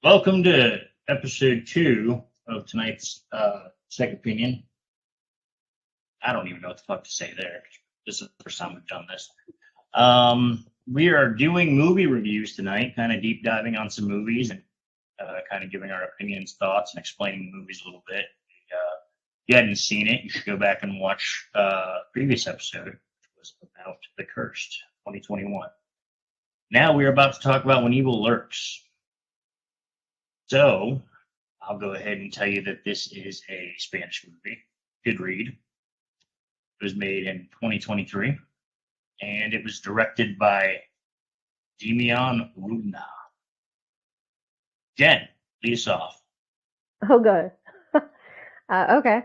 Welcome to episode 2 of tonight's Psychopinion. I don't even know what the fuck to say there. This is the first time we've done this. We are doing movie reviews tonight, kind of deep diving on some movies and kind of giving our opinions, thoughts, and explaining the movies a little bit. If you hadn't seen it, you should go back and watch a previous episode, which was about The Cursed, 2021. Now we're about to talk about When Evil Lurks. So, I'll go ahead and tell you that this is a Spanish movie. Good read. It was made in 2023, and it was directed by Demian Rudna. Jen, lead us off. Oh, good. Okay.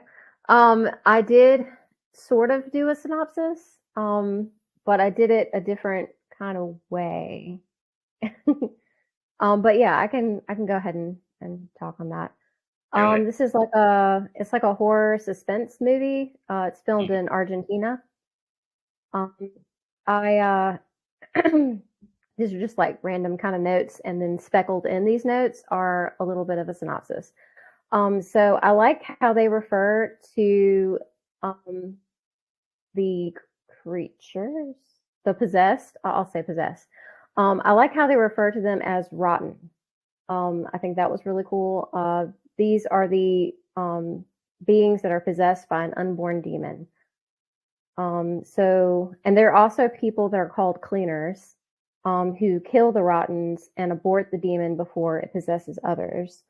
I did sort of do a synopsis, but I did it a different kind of way. But yeah, I can go ahead and talk on that. This is like a horror suspense movie. It's filmed in Argentina. I these are just like random kind of notes, and then speckled in these notes are a little bit of a synopsis. So I like how they refer to the creatures, the possessed. I'll say possessed. I like how they refer to them as rotten. I think that was really cool. These are the beings that are possessed by an unborn demon. And there are also people that are called cleaners, who kill the rottens and abort the demon before it possesses others.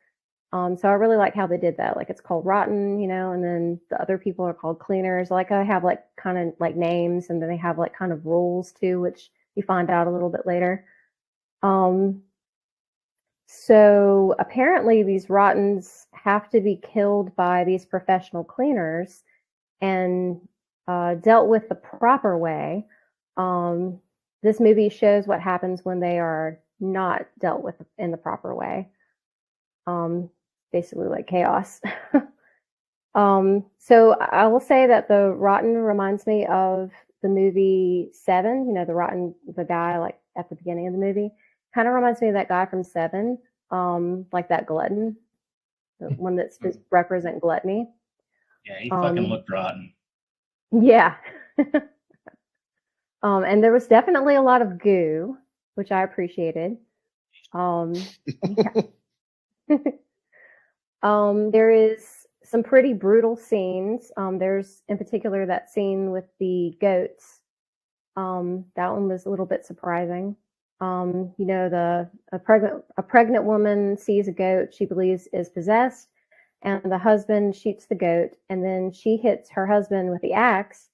So I really like how they did that. Like, it's called rotten, and then the other people are called cleaners. Like, I have like kind of like names, and then they have like kind of rules too, which you find out a little bit later. So apparently these rottens have to be killed by these professional cleaners and dealt with the proper way. This movie shows what happens when they are not dealt with in the proper way. Basically like chaos. So I will say that the rotten reminds me of the movie Seven. The guy like at the beginning of the movie kind of reminds me of that guy from Seven, like that glutton, the one that's supposed to represent gluttony. Yeah, he fucking looked rotten. Yeah. And there was definitely a lot of goo, which I appreciated. Yeah. There is some pretty brutal scenes. There's in particular that scene with the goats. That one was a little bit surprising. A pregnant woman sees a goat she believes is possessed, and the husband shoots the goat, and then she hits her husband with the axe,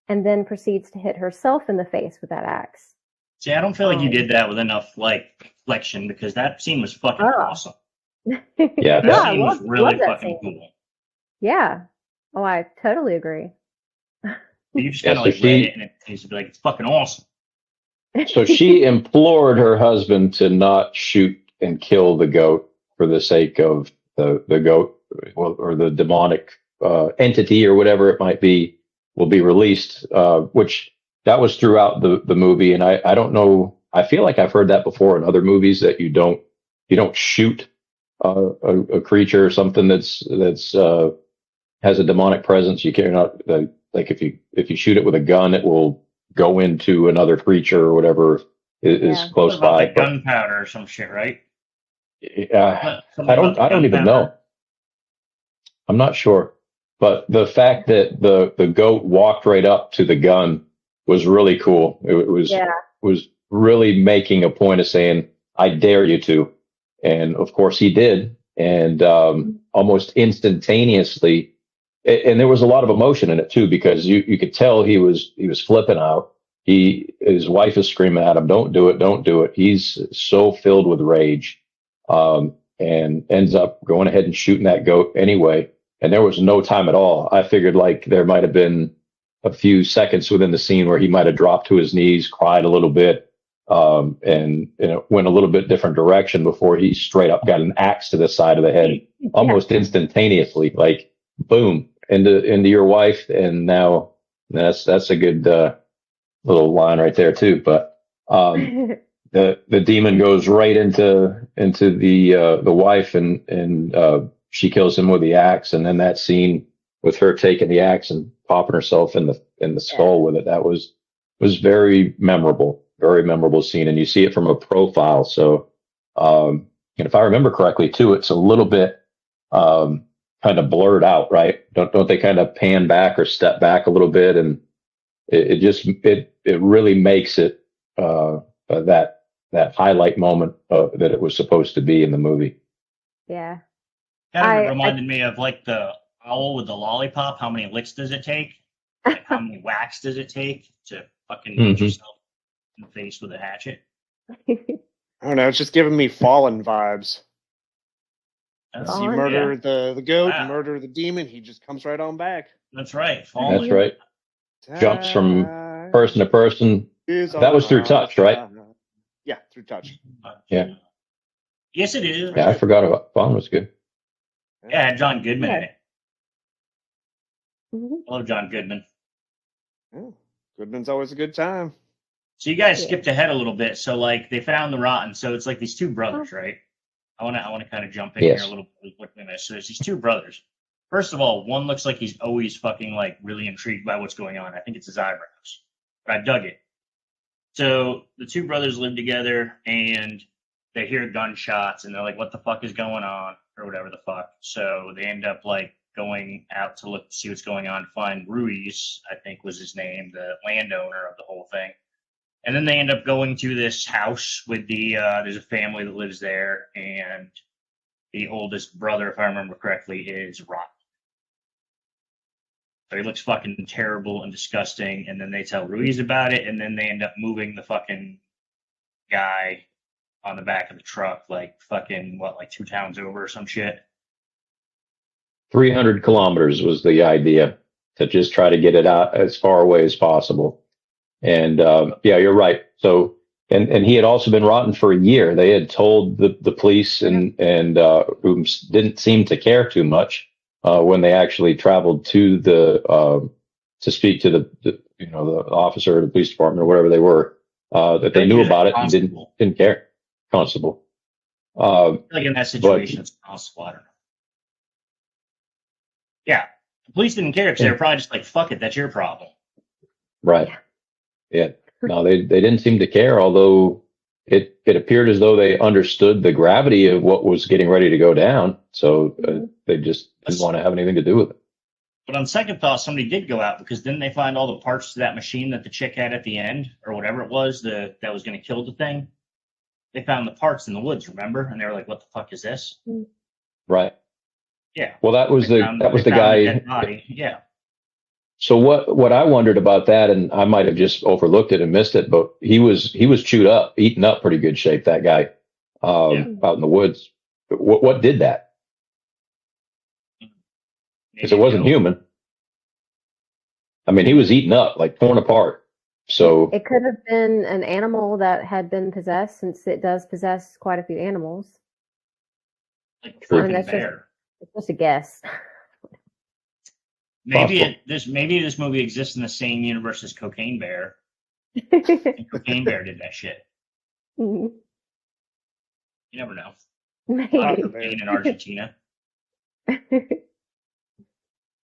and then proceeds to hit herself in the face with that axe. See, I don't feel like you did that with enough like flexion, because that scene was fucking awesome. Yeah, that scene was really fucking cool. Yeah. Oh, I totally agree. You just kind of like read it, and it's like, it's fucking awesome. So she implored her husband to not shoot and kill the goat for the sake of the goat, or the demonic entity or whatever it might be will be released, which that was throughout the movie. And I don't know, I feel like I've heard that before in other movies, that you don't shoot a creature or something that's has a demonic presence. You cannot, like if you shoot it with a gun, it will go into another creature or whatever is close by. Like gunpowder or some shit, right? I don't even know. I'm not sure. But the fact that the goat walked right up to the gun was really cool. It was really making a point of saying, I dare you to. And of course he did. And almost instantaneously, and there was a lot of emotion in it too, because you could tell he was flipping out. His wife is screaming at him, don't do it, don't do it. He's so filled with rage, and ends up going ahead and shooting that goat anyway. And there was no time at all. I figured like there might have been a few seconds within the scene where he might have dropped to his knees, cried a little bit, and went a little bit different direction before he straight up got an axe to the side of the head, almost instantaneously, like boom, into your wife. And now that's a good little line right there too. But the demon goes right into the wife, and she kills him with the axe. And then that scene with her taking the axe and popping herself in the skull with it, that was very memorable scene. And you see it from a profile. So and if I remember correctly too, it's a little bit kind of blurred out, right? Don't they kind of pan back or step back a little bit, and it really makes it that highlight moment that it was supposed to be in the movie. Yeah. Kind of reminded me of like the owl with the lollipop. How many licks does it take? Like, how many whacks does it take to fucking hit yourself in the face with a hatchet? I don't know. It's just giving me Fallen vibes. That's, You murder the goat, Wow. you murder the demon, he just comes right on back. that's right. That's right. Jumps from person to person. That was through touch, right? Yeah, through touch. Yeah. Yes, it is. Yeah, I forgot about Fallen was good. Yeah, it had John Goodman in it. Mhm. I love John Goodman. Yeah. Goodman's always a good time. So you guys skipped ahead a little bit. So like they found the rotten. So it's like these two brothers, right? I want to kind of jump in here a little bit with this. So there's these two brothers. First of all, one looks like he's always fucking like really intrigued by what's going on. I think it's his eyebrows, but I dug it. So the two brothers live together and they hear gunshots and they're like, what the fuck is going on? Or whatever the fuck. So they end up like going out to look, see what's going on, find Ruiz, I think was his name, the landowner of the whole thing. And then they end up going to this house with there's a family that lives there, and the oldest brother, if I remember correctly, is rotten. So he looks fucking terrible and disgusting, and then they tell Ruiz about it, and then they end up moving the fucking guy on the back of the truck, like fucking, like 2 towns over or some shit. 300 kilometers was the idea, to just try to get it out as far away as possible. And yeah, you're right. So, and he had also been rotten for a year. They had told the police and who didn't seem to care too much when they actually traveled to to speak to the officer of the police department or whatever they were, that they knew about it and didn't care. Constable. Like in that situation, it's constable. I don't know. Yeah, the police didn't care because they were probably just like, "Fuck it, that's your problem." Right. Yeah. No, they didn't seem to care, although it appeared as though they understood the gravity of what was getting ready to go down. So they just didn't want to have anything to do with it. But on second thought, somebody did go out, because didn't they find all the parts to that machine that the chick had at the end, or whatever it was that was going to kill the thing? They found the parts in the woods, remember? And they were like, "What the fuck is this?" Right. Yeah. Well, that was the guy. Body. Yeah. So what I wondered about that, and I might have just overlooked it and missed it, but he was chewed up, eaten up, pretty good shape. That guy out in the woods. What did that? Because it wasn't human. I mean, he was eaten up, like torn apart. So it could have been an animal that had been possessed, since it does possess quite a few animals. Like a freaking bear. It's just a guess. Maybe this movie exists in the same universe as Cocaine Bear. And Cocaine Bear did that shit. Mhm. You never know. Maybe. Cocaine in Argentina.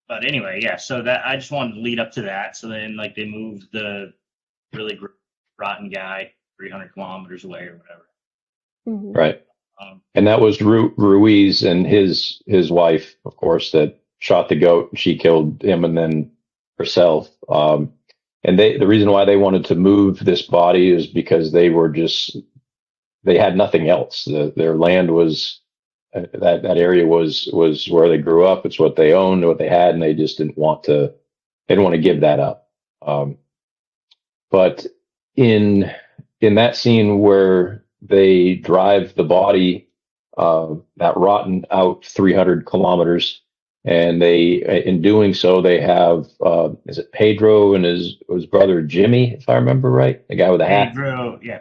But anyway, yeah. So that I just wanted to lead up to that. So then, like, they moved the really rotten guy 300 kilometers away or whatever. Mhm. Right. And that was Ruiz and his wife, of course, that shot the goat. She killed him and then herself. And the reason why they wanted to move this body is because they had nothing else. Their land was that area was where they grew up. It's what they owned, what they had, and they just didn't want to give that up. But in that scene where they drive the body, that rotten, out 300 kilometers, and in doing so, they have, is it Pedro and his brother Jimmy, if I remember right? The guy with the hat.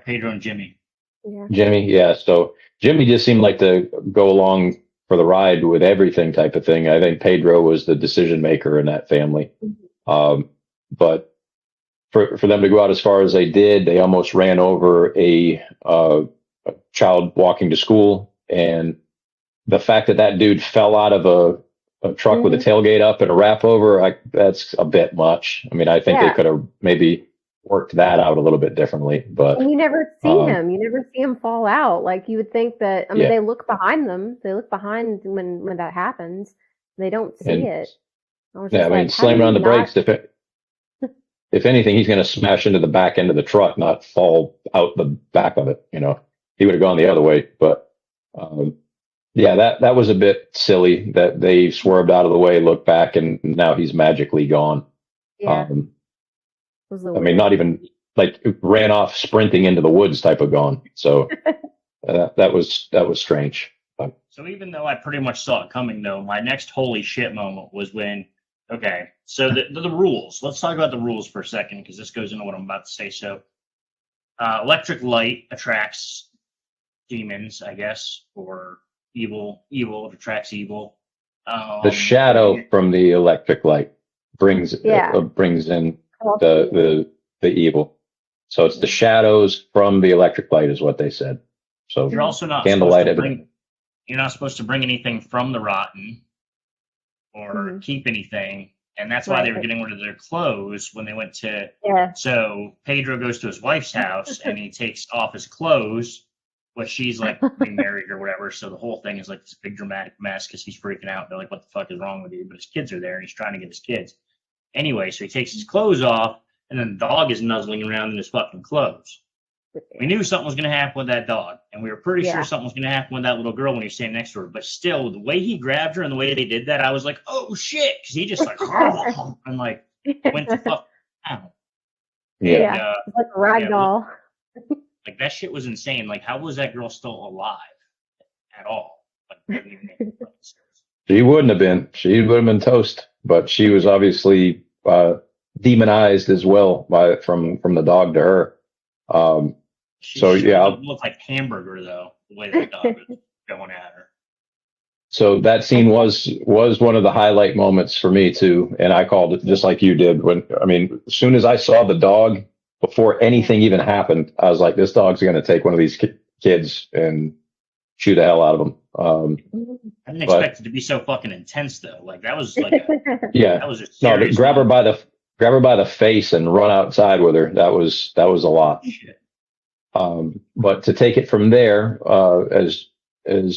Pedro and Jimmy. Yeah. Jimmy, yeah. So Jimmy just seemed like to go along for the ride with everything type of thing. I think Pedro was the decision maker in that family. But for them to go out as far as they did, they almost ran over a child walking to school, and the fact that that dude fell out of a truck with a tailgate up and a wrap over, that's a bit much. I mean, I think they could have maybe worked that out a little bit differently, but And you never see him. You never see him fall out. Like you would think that. I mean, they look behind them. They look behind when that happens. They don't see it. I mean, slamming on the brakes. If anything, he's going to smash into the back end of the truck, not fall out the back of it. You know, he would have gone the other way. But yeah, that was a bit silly that they swerved out of the way, looked back, and now he's magically gone. Yeah. I mean, not even like ran off sprinting into the woods type of gone. So that was strange. So even though I pretty much saw it coming, though, my next holy shit moment was when, okay, so the rules. Let's talk about the rules for a second, because this goes into what I'm about to say. So electric light attracts demons, I guess, or evil attracts evil. The shadow from the electric light brings in the evil. So it's the shadows from the electric light is what they said. So you're also not you're not supposed to bring anything from the rotten or keep anything, and that's why they were getting rid of their clothes when they went to. Yeah. So Pedro goes to his wife's house and he takes off his clothes, but she's like remarried or whatever. So the whole thing is like this big dramatic mess because he's freaking out. They're like, "What the fuck is wrong with you?" But his kids are there and he's trying to get his kids. Anyway, so he takes his clothes off, and then the dog is nuzzling around in his fucking clothes. We knew something was going to happen with that dog, and we were pretty sure something was going to happen with that little girl when he was standing next to her. But still, the way he grabbed her and the way they did that, I was like, "Oh shit!" Because he just like and like went to fuck out. Yeah, it's like a rag doll. Like that shit was insane. Like, how was that girl still alive at all? Like, she wouldn't have been. She would have been toast. But she was obviously demonized as well from the dog to her. She looked like hamburger though, the way that dog was going at her. So that scene was one of the highlight moments for me too, and I called it just like you did. As soon as I saw the dog, before anything even happened, I was like, this dog's going to take one of these kids and shoot the hell out of them. I didn't expect it to be so fucking intense though. Like that was like that was a serious grab her by the face and run outside with her. That was a lot. Shit. But to take it from there, as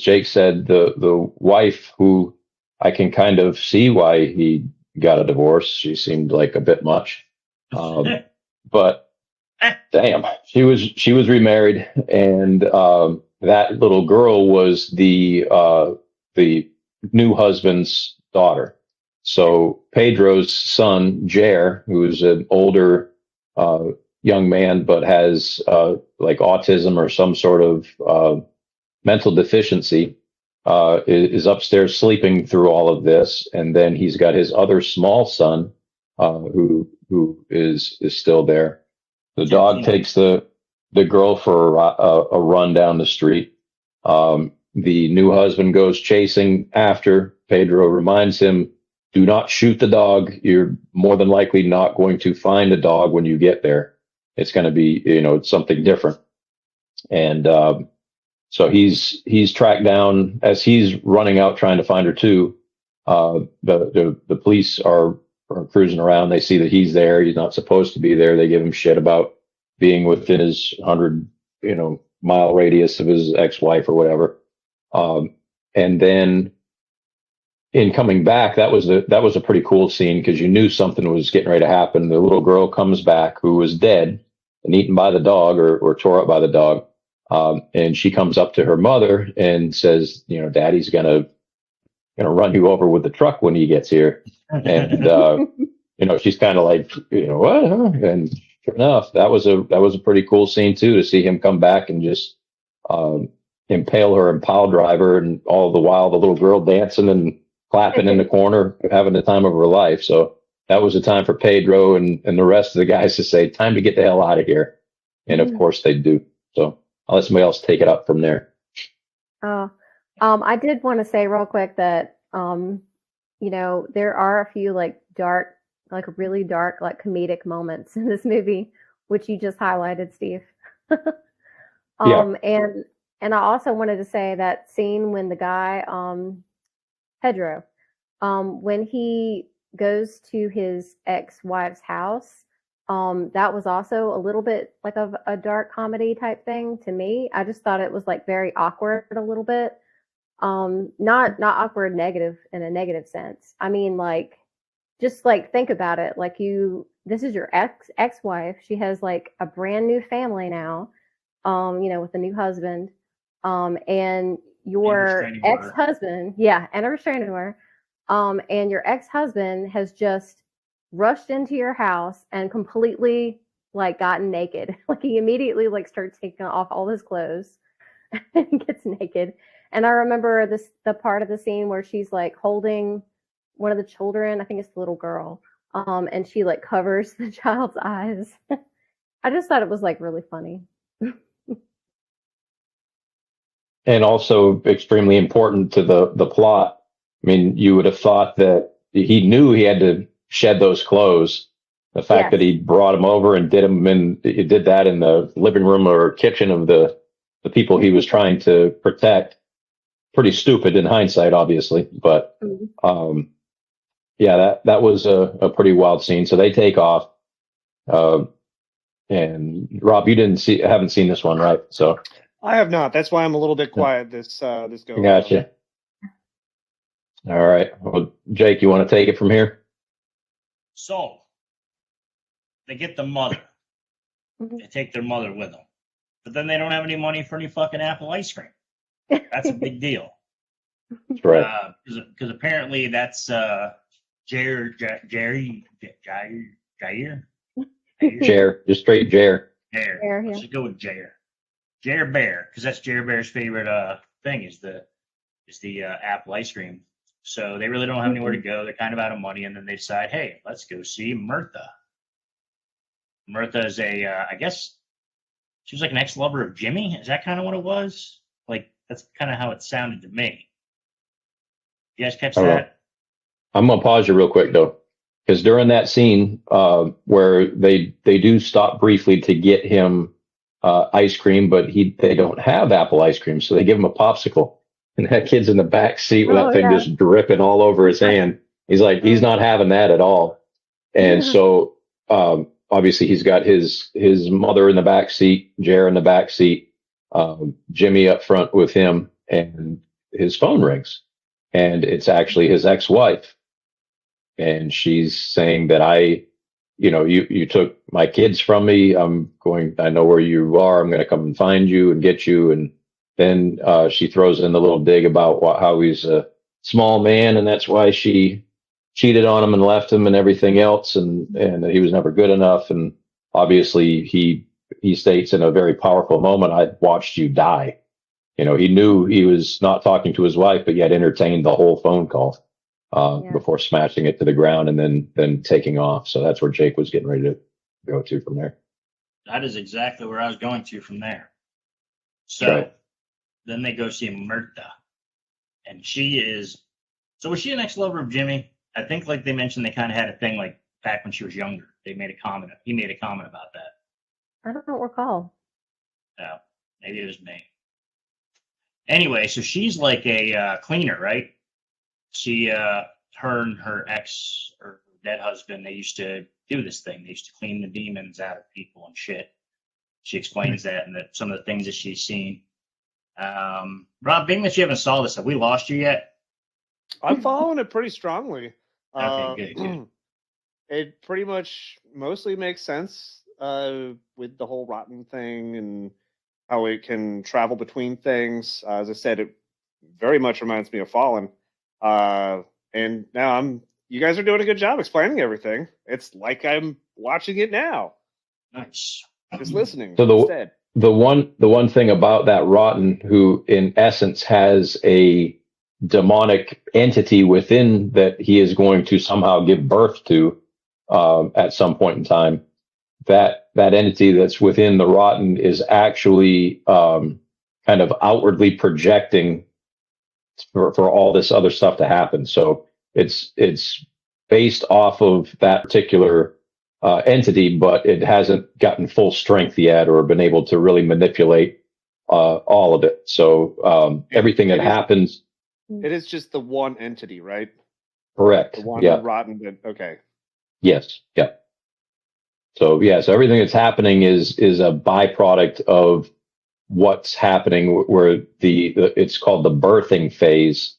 Jake said, the wife, who I can kind of see why he got a divorce. She seemed like a bit much. But damn, she was remarried, and that little girl was the new husband's daughter. So Pedro's son, Jair, who's an older young man but has like autism or some sort of mental deficiency, is upstairs sleeping through all of this, and then he's got his other small son who is still there. The dog takes the girl for a run down the street. The new husband goes chasing after. Pedro reminds him, do not shoot the dog. You're more than likely not going to find a dog when you get there. It's going to be, it's something different. And so he's tracked down as he's running out trying to find her too. The police are cruising around. They see that he's there. He's not supposed to be there. They give him shit about being within his 100, mile radius of his ex-wife or whatever. And then in coming back, that was a pretty cool scene because you knew something was getting ready to happen. The little girl comes back who was dead and eaten by the dog or tore up by the dog. And she comes up to her mother and says, Daddy's gonna run you over with the truck when he gets here. And she's kind of like, what? And sure enough, that was a pretty cool scene too, to see him come back and just impale her and pile driver, and all the while the little girl dancing and clapping in the corner, having the time of her life. So that was a time for Pedro and the rest of the guys to say, time to get the hell out of here. And of course they do. So I'll let somebody else take it up from there. I did want to say real quick that, there are a few like dark like really dark, like comedic moments in this movie, which you just highlighted, Steve. Yeah. And I also wanted to say that scene when the guy, Pedro, when he goes to his ex-wife's house, that was also a little bit like of a dark comedy type thing to me. I just thought it was like very awkward a little bit. Not awkward negative in a negative sense. I mean, like, just like think about it. Like, this is your ex-wife. She has like a brand new family now, with a new husband. And your restraining order. ex-husband, yeah, and a restraining order. And your ex-husband has just rushed into your house and completely like gotten naked. Like, he immediately like starts taking off all his clothes and gets naked. And I remember the part of the scene where she's like holding one of the children, I think it's the little girl, and she like covers the child's eyes. I just thought it was like really funny. And also extremely important to the plot. I mean, you would have thought that he knew he had to shed those clothes. The fact that he brought him over and did that in the living room or kitchen of the people he was trying to protect. Pretty stupid in hindsight, obviously, but yeah, that was a pretty wild scene. So they take off, and Rob, you haven't seen this one, right? So I have not. That's why I'm a little bit quiet this go. Gotcha. All right. Well, Jake, you want to take it from here? So they get the mother. They take their mother with them, but then they don't have any money for any fucking apple ice cream. That's a big deal. That's right. Because apparently that's Jair, Just straight Jair. Jair. Yeah. Let's just go with Jair Bear, because that's Jair Bear's favorite thing is the apple ice cream. So they really don't have anywhere to go. They're kind of out of money, and then they decide, hey, let's go see Mirtha. Mirtha is I guess she was like an ex-lover of Jimmy. Is that kind of what it was? Like, that's kind of how it sounded to me. You guys catch that? I'm gonna pause you real quick though, because during that scene where they do stop briefly to get him ice cream, but they don't have apple ice cream, so they give him a popsicle, and that kid's in the back seat with that thing just dripping all over his hand. He's like, he's not having that at all, and so obviously he's got his mother in the back seat, Jair in the back seat, Jimmy up front with him, and his phone rings. And it's actually his ex-wife. And she's saying that you took my kids from me. I know where you are. I'm going to come and find you and get you. And then she throws in the little dig about how he's a small man, and that's why she cheated on him and left him and everything else. And he was never good enough. And obviously he states in a very powerful moment, I watched you die. He knew he was not talking to his wife, but yet entertained the whole phone call before smashing it to the ground and then taking off. So that's where Jake was getting ready to go to from there. That is exactly where I was going to from there. So then they go see Mirtha. And was she an ex-lover of Jimmy? I think like they mentioned they kind of had a thing like back when she was younger. He made a comment about that. I don't recall. No, maybe it was me. Anyway, so she's like a cleaner, right? She, her and her ex or dead husband, they used to do this thing. They used to clean the demons out of people and shit. She explains that and that some of the things that she's seen. Rob, being that you haven't saw this, have we lost you yet? I'm following it pretty strongly. Okay, good. It pretty much mostly makes sense with the whole rotten thing and how it can travel between things. As I said, it very much reminds me of Fallen. And now you guys are doing a good job explaining everything. It's like I'm watching it now. Nice. Just listening So instead. The one thing about that rotten, who in essence has a demonic entity within that he is going to somehow give birth to at some point in time, that entity that's within the rotten is actually kind of outwardly projecting for all this other stuff to happen. So it's based off of that particular entity, but it hasn't gotten full strength yet or been able to really manipulate all of it. So everything that happens. It is just the one entity, right? Correct. The one Yeah. rotten. Okay. Yes. Yeah. So so everything that's happening is a byproduct of what's happening, where it's called the birthing phase.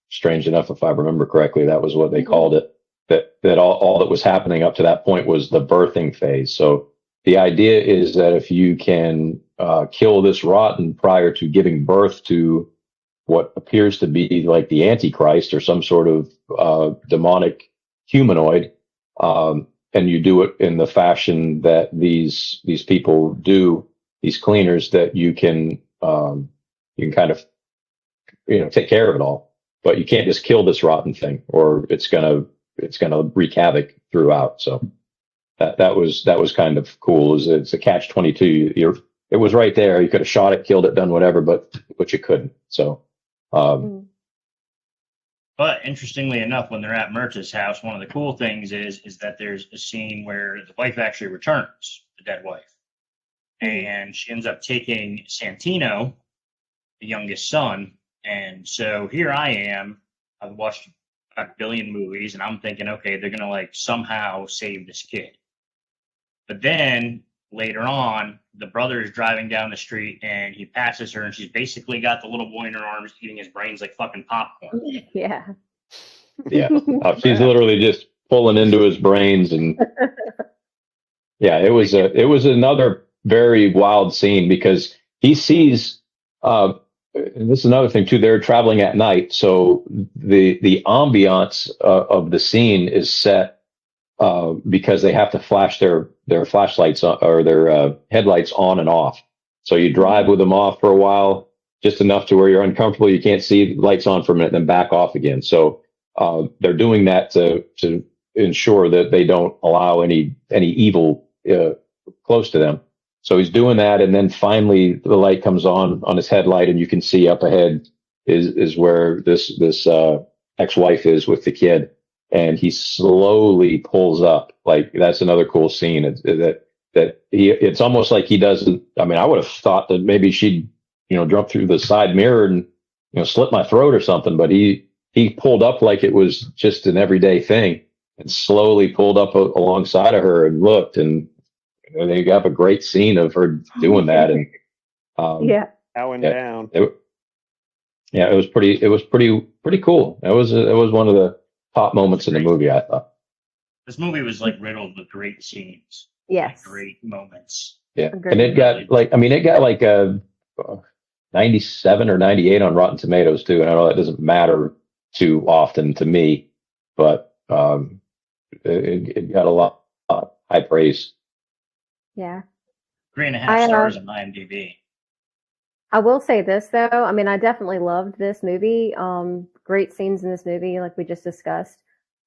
Strange enough, if I remember correctly, that was what they called it. That all that was happening up to that point was the birthing phase. So the idea is that if you can kill this rotten prior to giving birth to what appears to be like the Antichrist or some sort of demonic humanoid, and you do it in the fashion that these people do, these cleaners, that you can kind of take care of it all. But you can't just kill this rotten thing, or it's gonna wreak havoc throughout. So that was kind of cool. It's a catch-22. It was right there. You could have shot it, killed it, done whatever, but you couldn't. So. But interestingly enough, when they're at Myrta's house, one of the cool things is that there's a scene where the wife actually returns, the dead wife, and she ends up taking Santino, the youngest son. And so here I am. I've watched a billion movies, and I'm thinking, okay, they're gonna like somehow save this kid. But then later on, the brother is driving down the street and he passes her, and she's basically got the little boy in her arms eating his brains like fucking popcorn. Yeah. Yeah. She's literally just pulling into his brains, and it was another very wild scene, because he sees and this is another thing too, they're traveling at night, so the ambiance of the scene is set because they have to flash their flashlights or their headlights on and off. So you drive with them off for a while, just enough to where you're uncomfortable, you can't see lights on for a minute, then back off again. So they're doing that to ensure that they don't allow any evil close to them. So he's doing that, and then finally the light comes on his headlight, and you can see up ahead is where this ex-wife is with the kid, and he slowly pulls up. Like, that's another cool scene. It's almost like he doesn't. I mean, I would have thought that maybe she'd jump through the side mirror and slit my throat or something, but he pulled up like it was just an everyday thing, and slowly pulled up alongside of her and looked, and they have a great scene of her doing that, and Bowing down. It was pretty cool. It was one of the top moments in the movie, I thought. This movie was like riddled with great scenes. Yes. Like, great moments. Yeah. Agreed. And it got like a 97 or 98 on Rotten Tomatoes too. And I know that doesn't matter too often to me, but it got a lot high praise. Yeah. 3.5 stars on IMDb. I will say this though. I mean, I definitely loved this movie. Great scenes in this movie, like we just discussed.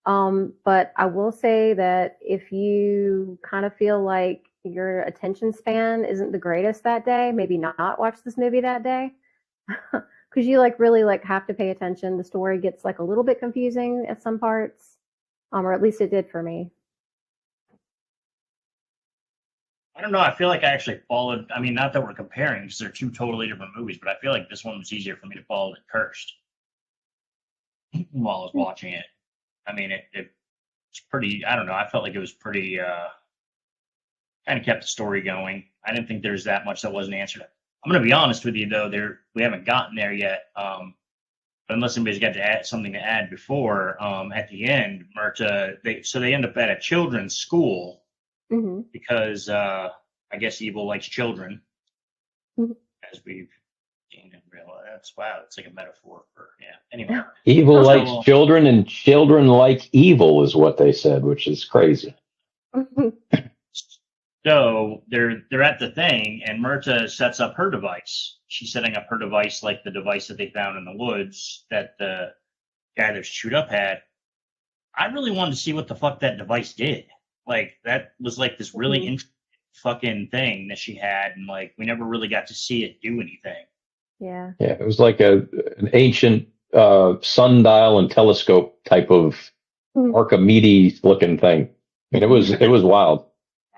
But I will say that if you kind of feel like your attention span isn't the greatest that day, maybe not watch this movie that day, because you really have to pay attention. The story gets a little bit confusing at some parts, or at least it did for me. I don't know. I feel like I actually followed. I mean, not that we're comparing, because they're two totally different movies, but I feel like this one was easier for me to follow than Cursed while I was watching it. I mean, it's pretty. I don't know. I felt like it was pretty. Kind of kept the story going. I didn't think there's that much that wasn't answered. I'm going to be honest with you, though. We haven't gotten there yet. But unless anybody's got to add something to add before, at the end, Myrta, they end up at a children's school. Mm-hmm. Because I guess evil likes children, as we've seen and realized. It's like a metaphor for Anyway, evil likes children, and children like evil is what they said, which is crazy. So they're at the thing, and Myrta sets up her device. She's setting up her device like the device that they found in the woods that the guy that chewed up had. I really wanted to see what the fuck that device did. Like, that was like this really interesting fucking thing that she had, and we never really got to see it do anything. Yeah. Yeah, it was like an ancient sundial and telescope type of Archimedes looking thing. I mean, it was wild.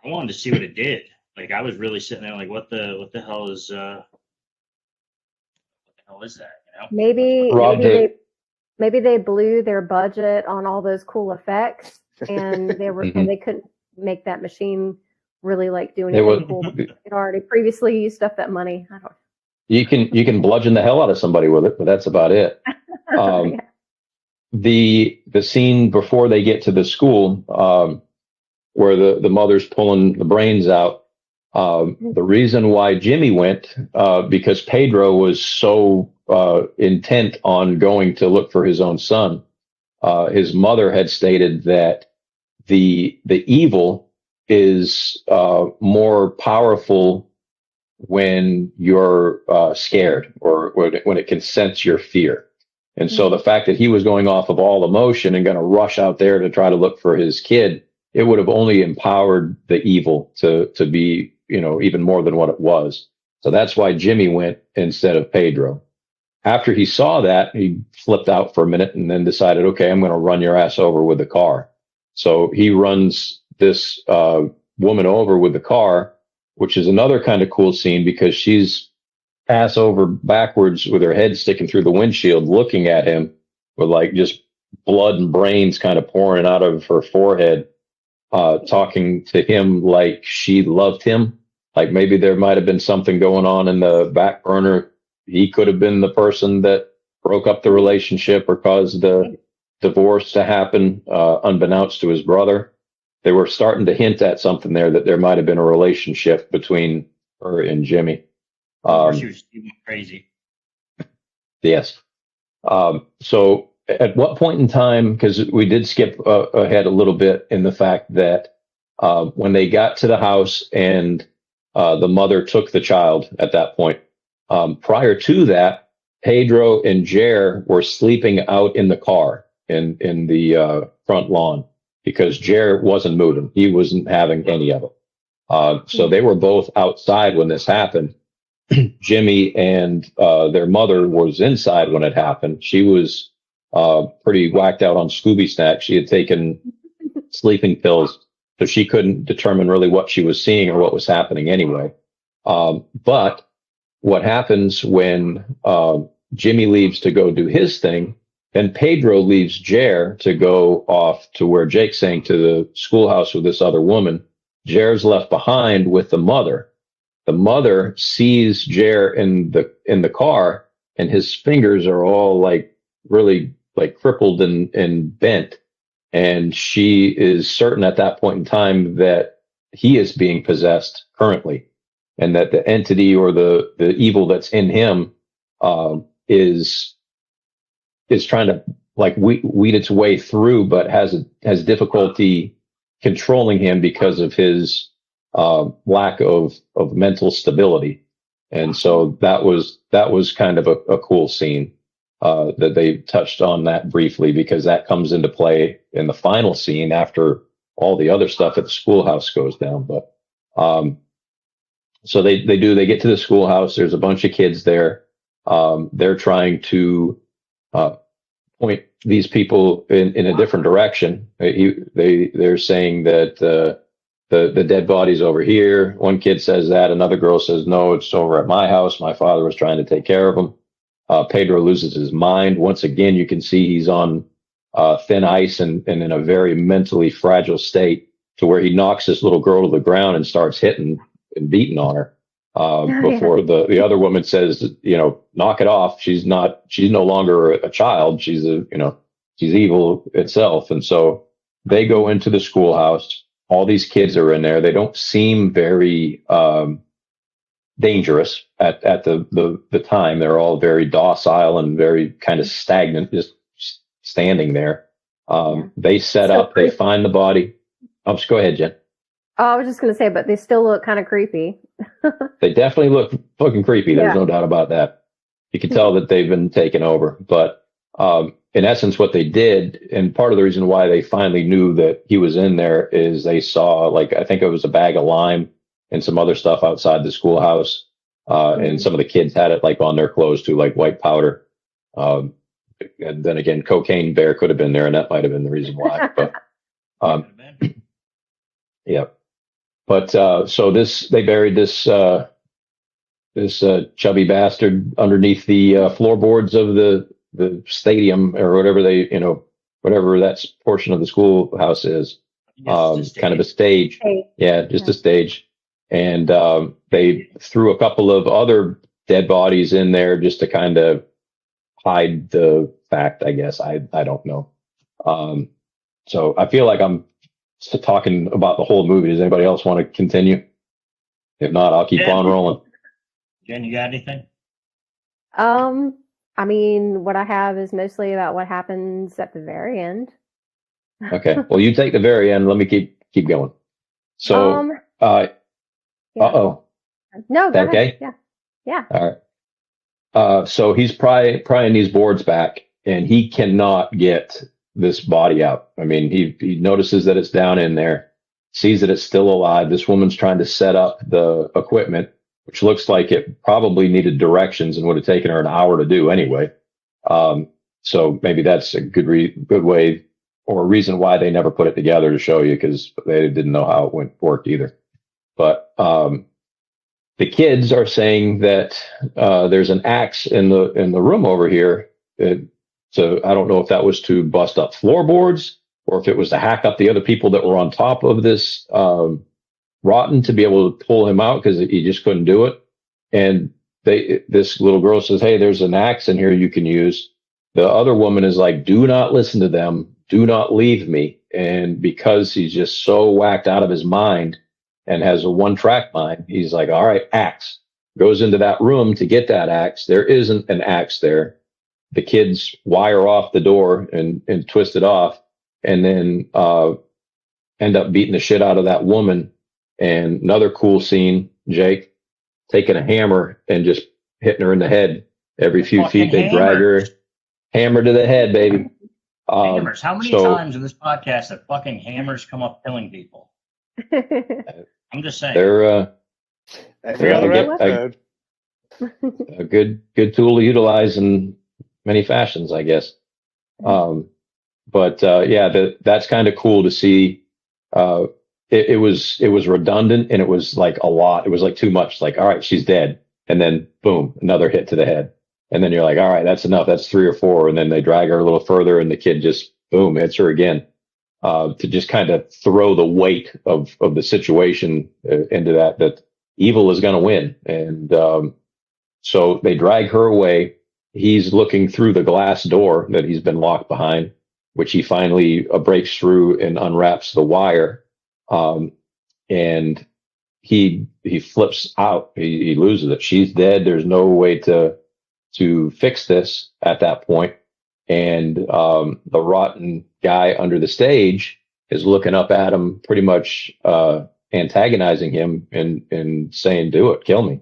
I wanted to see what it did. Like I was really sitting there like, what the hell is that? You know? Maybe Rob maybe they blew their budget on all those cool effects, and Mhm. and they couldn't make that machine really like do It anything was, cool. It already previously used up that money. I don't. you can bludgeon the hell out of somebody with it, but that's about it. Yeah. The scene before they get to the school, where the mother's pulling the brains out. The reason why Jimmy went, because Pedro was so intent on going to look for his own son. His mother had stated that the evil is more powerful when you're scared, or when it can sense your fear. And so the fact that he was going off of all emotion and going to rush out there to try to look for his kid, it would have only empowered the evil to be, even more than what it was. So that's why Jimmy went instead of Pedro. After he saw that, he flipped out for a minute and then decided, okay, I'm going to run your ass over with the car. So he runs this woman over with the car, which is another kind of cool scene because she's ass over backwards with her head sticking through the windshield, looking at him with like just blood and brains kind of pouring out of her forehead, talking to him like she loved him. Like maybe there might have been something going on in the back burner. He could have been the person that broke up the relationship or caused the divorce to happen, unbeknownst to his brother. They were starting to hint at something there, that there might have been a relationship between her and Jimmy. She was even crazy. Yes. So at what point in time, because we did skip ahead a little bit in the fact that when they got to the house and the mother took the child at that point, prior to that, Pedro and Jer were sleeping out in the car in the front lawn because Jer wasn't moving. He wasn't having any of it. So they were both outside when this happened. Jimmy and their mother was inside when it happened. She was pretty whacked out on Scooby Snack. She had taken sleeping pills, so she couldn't determine really what she was seeing or what was happening anyway. But what happens when Jimmy leaves to go do his thing, then Pedro leaves Jer to go off to where Jake's saying, to the schoolhouse with this other woman. Jer's left behind with the mother. The mother sees Jer in the car, and his fingers are all like really like crippled and bent. And she is certain at that point in time that he is being possessed currently, and that the entity or the evil that's in him is trying to like weed its way through, but has difficulty controlling him because of his lack of mental stability. And so that was kind of a cool scene that they touched on that briefly, because that comes into play in the final scene after all the other stuff at the schoolhouse goes down. But so they get to the schoolhouse. There's a bunch of kids there. They're trying to point these people in a different direction. They're saying that the dead body's over here. One kid says that. Another girl says, no, it's over at my house. My father was trying to take care of him. Pedro loses his mind. Once again, you can see he's on thin ice and in a very mentally fragile state, to where he knocks this little girl to the ground and starts hitting and beating on her. Before the other woman says, knock it off. She's no longer a child. She's she's evil itself. And so they go into the schoolhouse. All these kids are in there. They don't seem very dangerous at the time. They're all very docile and very kind of stagnant, just standing there. They set up. They find the body. Oh, just go ahead, Jen. Oh, I was just going to say, but they still look kind of creepy. They definitely look fucking creepy. There's no doubt about that. You can tell that they've been taken over. But in essence, what they did, and part of the reason why they finally knew that he was in there, is they saw, like, I think it was a bag of lime and some other stuff outside the schoolhouse. And some of the kids had it like on their clothes too, like white powder. and then again, Cocaine Bear could have been there, and that might have been the reason why. But yeah. But so they buried this chubby bastard underneath the floorboards of the stadium or whatever whatever that portion of the schoolhouse is. Kind of a stage. Yeah, just a stage. And they threw a couple of other dead bodies in there just to kind of hide the fact, I guess. I don't know. So I feel like I'm talking about the whole movie. Does anybody else want to continue? If not, I'll keep on rolling. Jen, you got anything? I mean, what I have is mostly about what happens at the very end. Okay. Well, you take the very end. Let me keep going. So, yeah. uh-oh. No, go okay? ahead. Yeah. All right. So he's prying these boards back, and he cannot get this body out. I mean, he notices that it's down in there, sees that it's still alive. This woman's trying to set up the equipment, which looks like it probably needed directions and would have taken her an hour to do anyway. So maybe that's a good way or a reason why they never put it together to show you, because they didn't know how it worked either. But the kids are saying that there's an axe in the room over here. So I don't know if that was to bust up floorboards or if it was to hack up the other people that were on top of this rotten to be able to pull him out, because he just couldn't do it. And this little girl says, "Hey, there's an axe in here you can use." The other woman is like, "Do not listen to them. Do not leave me." And because he's just so whacked out of his mind and has a one-track mind, he's like, "All right, axe." Goes into that room to get that axe. There isn't an axe there. The kids wire off the door and twist it off, and then end up beating the shit out of that woman. And another cool scene, Jake, taking a hammer and just hitting her in the head every few feet. They drag her, hammer to the head, baby. Hammers. How many times in this podcast have fucking hammers come up killing people? I'm just saying. They're a good tool to utilize in many fashions, I guess. But that's kind of cool to see. It was redundant, and it was like a lot. It was like too much. Like, all right, she's dead, and then boom, another hit to the head, and then you're like, all right, that's enough. That's 3 or 4, and then they drag her a little further, and the kid just boom hits her again. To just kind of throw the weight of the situation into that evil is going to win. And so they drag her away. He's looking through the glass door that he's been locked behind, which he finally breaks through and unwraps the wire. And he flips out. He loses it. She's dead. There's no way to fix this at that point. And the rotten guy under the stage is looking up at him, pretty much antagonizing him and saying, "Do it, kill me,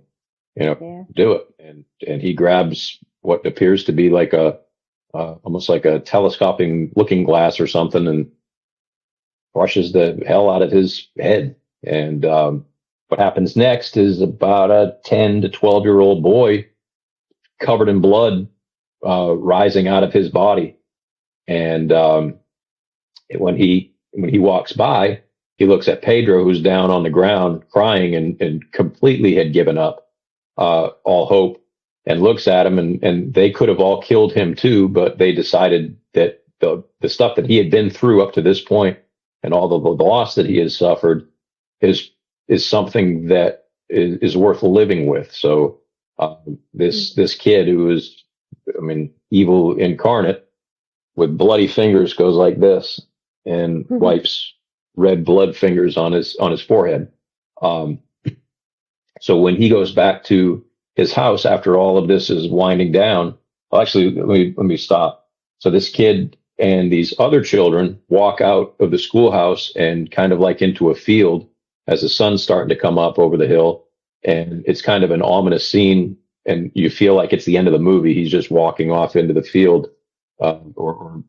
do it." And he grabs what appears to be like almost like a telescoping looking glass or something, and brushes the hell out of his head. And what happens next is about a 10 to 12-year-old boy covered in blood rising out of his body. And when he walks by, he looks at Pedro, who's down on the ground crying and completely had given up all hope, and looks at him, and they could have all killed him too, but they decided that the stuff that he had been through up to this point and all the loss that he has suffered is something that is worth living with. So this kid who is, I mean, evil incarnate with bloody fingers goes like this and wipes red blood fingers on his forehead. So when he goes back to his house after all of this is winding down, well, actually, let me stop. So this kid and these other children walk out of the schoolhouse and kind of like into a field as the sun's starting to come up over the hill. And it's kind of an ominous scene, and you feel like it's the end of the movie. He's just walking off into the field or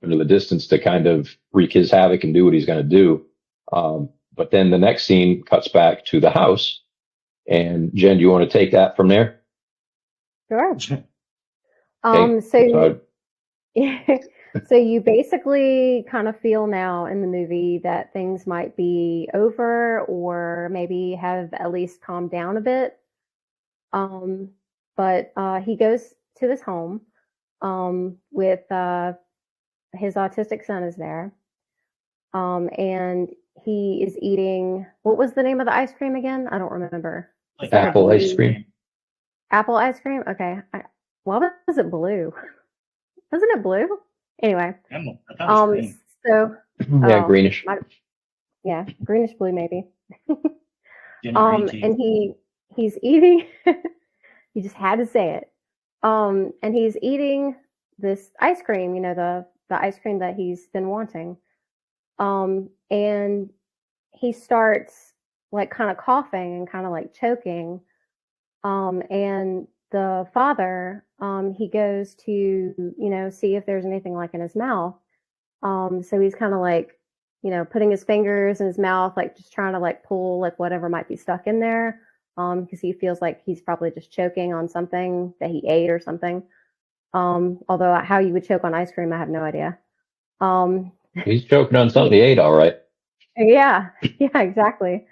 into the distance to kind of wreak his havoc and do what he's going to do. But then the next scene cuts back to the house. And Jen, do you want to take that from there? Sure. Okay. So So you basically kind of feel now in the movie that things might be over or maybe have at least calmed down a bit. But he goes to his home with his autistic son is there. And he is eating, what was the name of the ice cream again? I don't remember. Like Apple ice cream. Apple ice cream? Okay. Why was it blue? Wasn't it blue? Anyway. I thought it was green. So Yeah, greenish. yeah, greenish blue maybe. Ginger green tea. And he's eating he just had to say it. And he's eating this ice cream, you know, the ice cream that he's been wanting. And he starts like kind of coughing and kind of like choking. And the father, he goes to, you know, see if there's anything like in his mouth. So he's kind of like, you know, putting his fingers in his mouth, like just trying to like pull like whatever might be stuck in there. Because he feels like he's probably just choking on something that he ate or something. Although how you would choke on ice cream, I have no idea. He's choking on something he ate, all right. Yeah, yeah, exactly.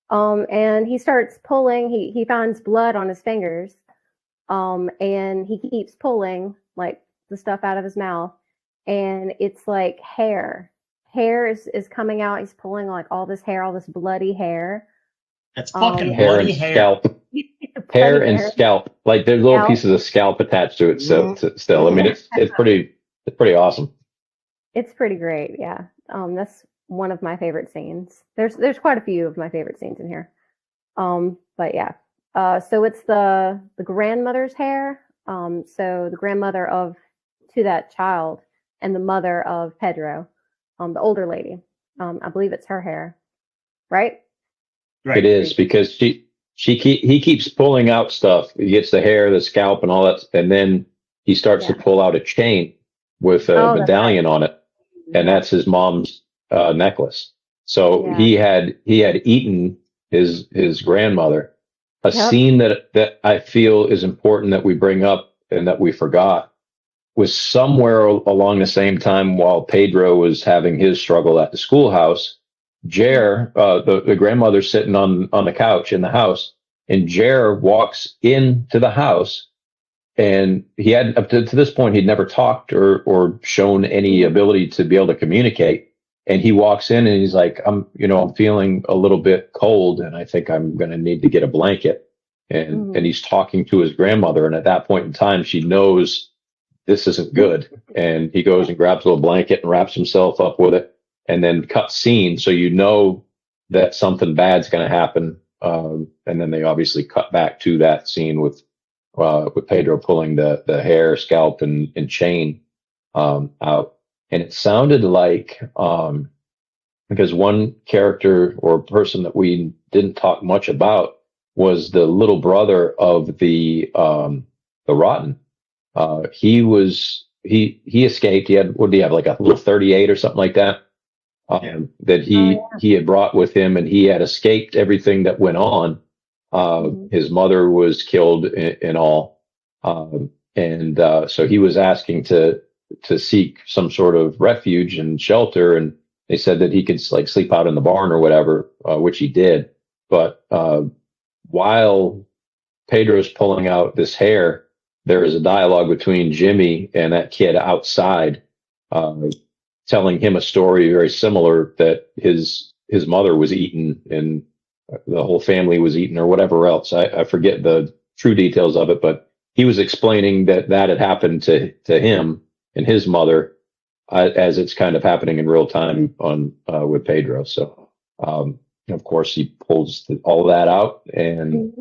And he starts pulling. He finds blood on his fingers. And he keeps pulling like the stuff out of his mouth, and it's like hair. Hair is coming out. He's pulling like all this hair, all this bloody hair. That's fucking Hair bloody and hair. scalp. Hair and scalp. Like there's little pieces of scalp attached to it. So still, I mean, it's pretty awesome. It's pretty great. Yeah. That's one of my favorite scenes. There's quite a few of my favorite scenes in here. But yeah. So it's the grandmother's hair. So the grandmother to that child and the mother of Pedro, the older lady. I believe it's her hair, right? Right. It is because he keeps pulling out stuff. He gets the hair, the scalp, and all that, and then he starts to pull out a chain with a medallion on it, and that's his mom's necklace. So he had eaten his grandmother. A scene that I feel is important that we bring up and that we forgot was somewhere along the same time while Pedro was having his struggle at the schoolhouse. Jer, the grandmother's sitting on the couch in the house, and Jer walks into the house, and he had up to this point he'd never talked or shown any ability to be able to communicate. And he walks in and he's like, I'm feeling a little bit cold, and I think I'm going to need to get a blanket. And he's talking to his grandmother, and at that point in time, she knows this isn't good. And he goes and grabs a little blanket and wraps himself up with it. And then cut scene, so you know that something bad's going to happen. And then they obviously cut back to that scene with Pedro pulling the hair, scalp, and chain out. And it sounded like because one character or person that we didn't talk much about was the little brother of the Rotten. He escaped. He had, what did he have, like a little 38 or something like that? That he had brought with him, and he had escaped everything that went on. His mother was killed in all, and so he was asking to seek some sort of refuge and shelter, and they said that he could like sleep out in the barn or whatever, which he did. But while Pedro's pulling out this hair, there is a dialogue between Jimmy and that kid outside, telling him a story very similar, that his mother was eaten and the whole family was eaten or whatever else. I forget the true details of it, but he was explaining that had happened to him and his mother, as it's kind of happening in real time on with Pedro. So of course he pulls all that out, and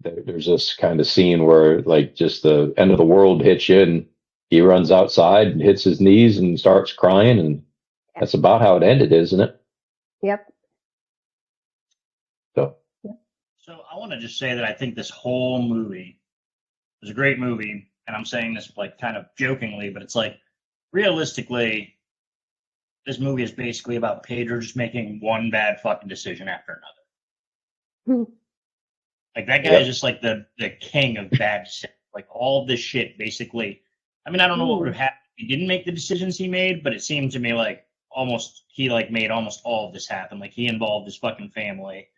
there's this kind of scene where like just the end of the world hits you, and he runs outside and hits his knees and starts crying, and that's about how it ended, isn't it? Yep. So I want to just say that I think this whole movie was a great movie, and I'm saying this like kind of jokingly, but it's like realistically, this movie is basically about Pedro just making one bad fucking decision after another. Like that guy is just like the king of bad decisions. Like all of this shit basically I mean, I don't know what would Ooh. have happened if he didn't make the decisions he made, but it seemed to me like almost he like made almost all of this happen. Like he involved his fucking family.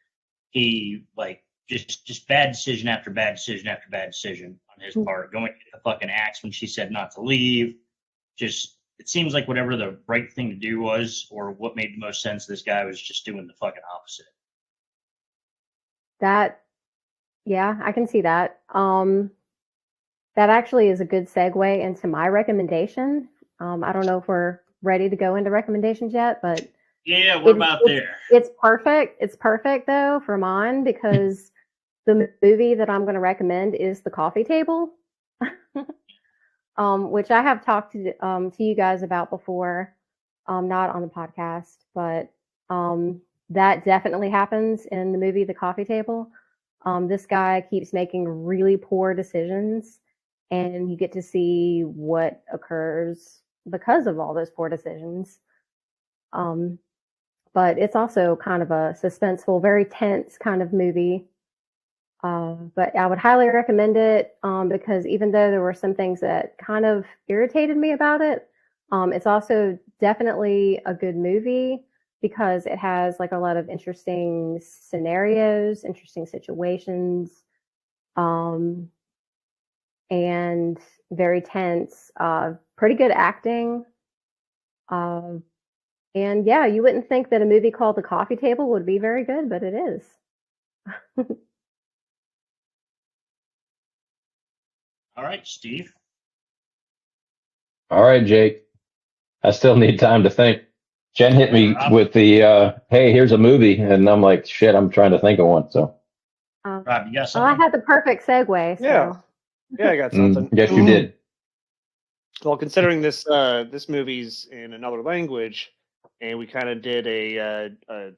He like just bad decision after bad decision after bad decision on his part. Going to the fucking axe when she said not to leave. Just it seems like whatever the right thing to do was, or what made the most sense, this guy was just doing the fucking opposite. That, yeah, I can see that. That actually is a good segue into my recommendation. I don't know if we're ready to go into recommendations yet, but Yeah, we're about there. It's perfect. It's perfect though for mine because the movie that I'm going to recommend is The Coffee Table, which I have talked to you guys about before, not on the podcast, but that definitely happens in the movie The Coffee Table. This guy keeps making really poor decisions, and you get to see what occurs because of all those poor decisions. But it's also kind of a suspenseful, very tense kind of movie. But I would highly recommend it because even though there were some things that kind of irritated me about it, it's also definitely a good movie because it has like a lot of interesting scenarios, interesting situations, and very tense. Pretty good acting. And yeah, you wouldn't think that a movie called The Coffee Table would be very good, but it is. All right, Steve. All right, Jake. I still need time to think. Jen hit me with the hey, here's a movie, and I'm like, shit, I'm trying to think of one. So, Rob, you got Well, I something? had the perfect segue. So. Yeah, I got something. yes, you did. Well, considering this movie's in another language, and we kind of did a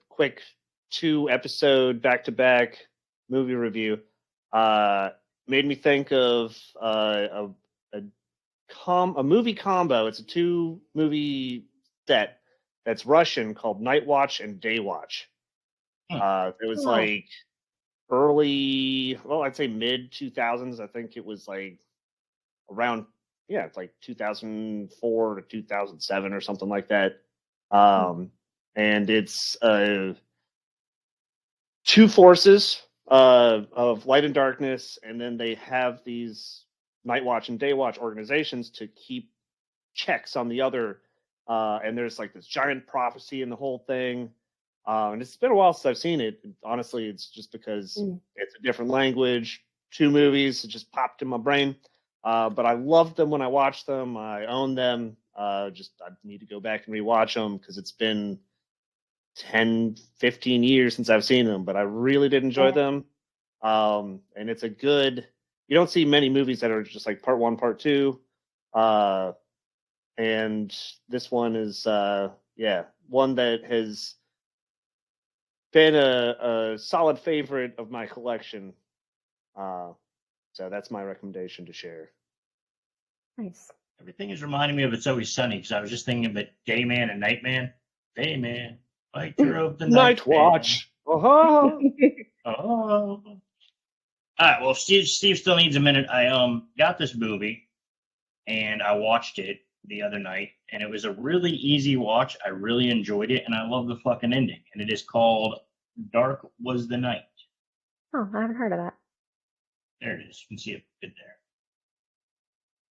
quick 2-episode back-to-back movie review, made me think of a movie combo. It's a 2-movie set that's Russian called Night Watch and Day Watch. It was like early, well, I'd say mid 2000s. I think it was like around, yeah, it's like 2004 to 2007 or something like that. And it's 2 forces of light and darkness, and then they have these Night Watch and Day Watch organizations to keep checks on the other. And there's like this giant prophecy in the whole thing. And it's been a while since I've seen it. Honestly, it's just because it's a different language. 2 movies, it just popped in my brain. But I loved them when I watched them. I own them. I need to go back and rewatch them because it's been 10, 15 years since I've seen them. But I really did enjoy them. And it's a good. You don't see many movies that are just like part 1, part 2. And this one is, one that has been a solid favorite of my collection. So that's my recommendation to share. Nice. Everything is reminding me of It's Always Sunny because I was just thinking of it, Day Man and Night Man. Day Man, fighter of the Night Watch. Oh. All right. Well, Steve still needs a minute. I got this movie and I watched it the other night, and it was a really easy watch. I really enjoyed it, and I love the fucking ending. And it is called Dark Was the Night. Oh, I haven't heard of that. There it is. You can see it good there.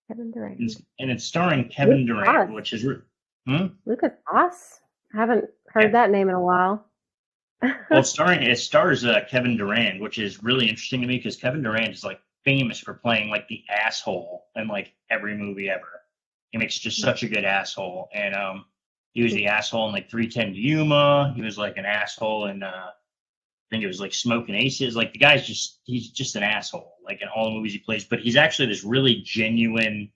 Kevin Durant. And it's starring Kevin Durant, which is Lucas Haas? I haven't heard that name in a while. Well, it stars Kevin Durant, which is really interesting to me because Kevin Durant is like famous for playing like the asshole in like every movie ever. He makes just such a good asshole, and he was the asshole in like 310 to Yuma. He was like an asshole in I think it was like Smoking Aces. Like the guy's he's just an asshole like in all the movies he plays. But he's actually this really genuine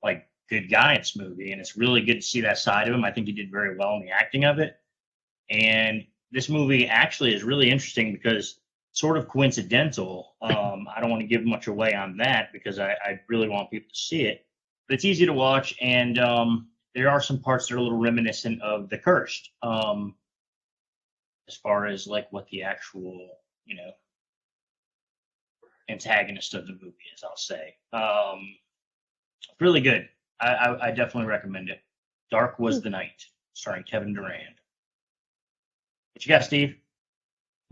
like good guy in this movie, and it's really good to see that side of him. I think he did very well in the acting of it, and this movie actually is really interesting because sort of coincidental. I don't want to give much away on that because I really want people to see it. But it's easy to watch, and there are some parts that are a little reminiscent of The Cursed, as far as like what the actual, antagonist of the movie is, I'll say. Really good. I definitely recommend it. Dark Was the Night, starring Kevin Durand. What you got, Steve?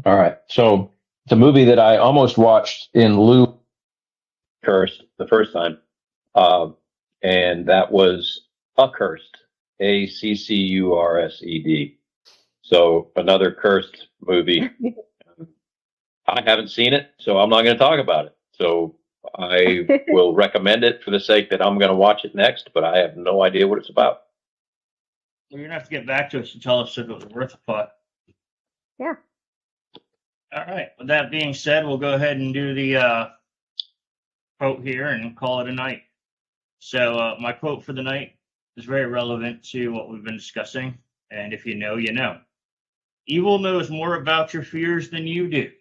All right. So it's a movie that I almost watched in lieu Cursed the first time. And that was Accursed. Accursed. So another cursed movie. I haven't seen it, so I'm not going to talk about it. So I will recommend it for the sake that I'm going to watch it next, but I have no idea what it's about. Well, you're going to have to get back to us and tell us if it was worth a putt. Yeah. All right. With that being said, we'll go ahead and do the quote here and call it a night. So my quote for the night is very relevant to what we've been discussing. And if you know, you know. Evil knows more about your fears than you do.